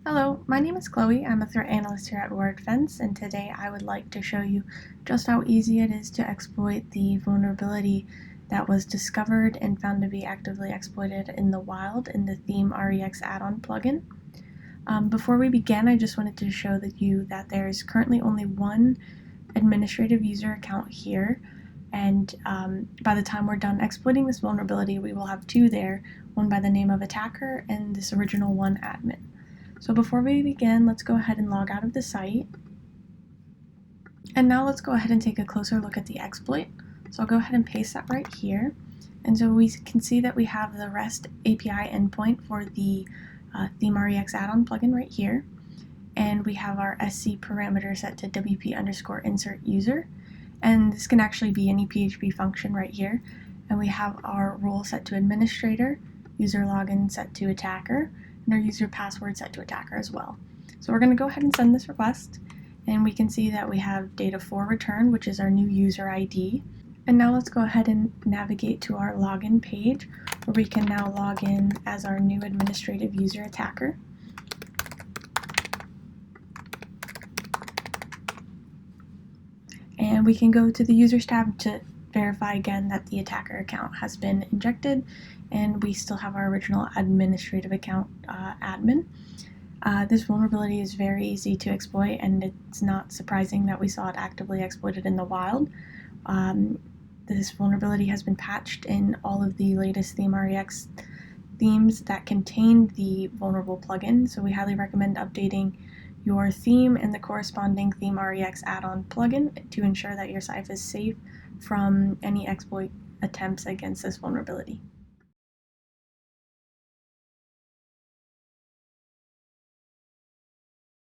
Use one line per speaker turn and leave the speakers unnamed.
Hello, my name is Chloe. I'm a threat analyst here at Wordfence, and today I would like to show you just how easy it is to exploit the vulnerability that was discovered and found to be actively exploited in the wild in the ThemeREX Addon plugin. Before we begin, I just wanted to show you that there is currently only one administrative user account here, and by the time we're done exploiting this vulnerability, we will have two there, one by the name of attacker and this original one admin. So before we begin, let's go ahead and log out of the site. And now let's go ahead and take a closer look at the exploit. So I'll go ahead and paste that right here. And so we can see that we have the REST API endpoint for the ThemeREX Addon plugin right here. And we have our SC parameter set to WP_insert user. And this can actually be any PHP function right here. And we have our role set to administrator, user login set to attacker, and our user password set to attacker as well. So we're going to go ahead and send this request, and we can see that we have data for return, which is our new user ID. And now let's go ahead and navigate to our login page, where we can now log in as our new administrative user attacker. And we can go to the users tab to verify again that the attacker account has been injected, and we still have our original administrative account admin. This vulnerability is very easy to exploit, and it's not surprising that we saw it actively exploited in the wild. This vulnerability has been patched in all of the latest ThemeREX themes that contain the vulnerable plugin, so we highly recommend updating your theme and the corresponding ThemeREX add-on plugin to ensure that your site is safe from any exploit attempts against this vulnerability.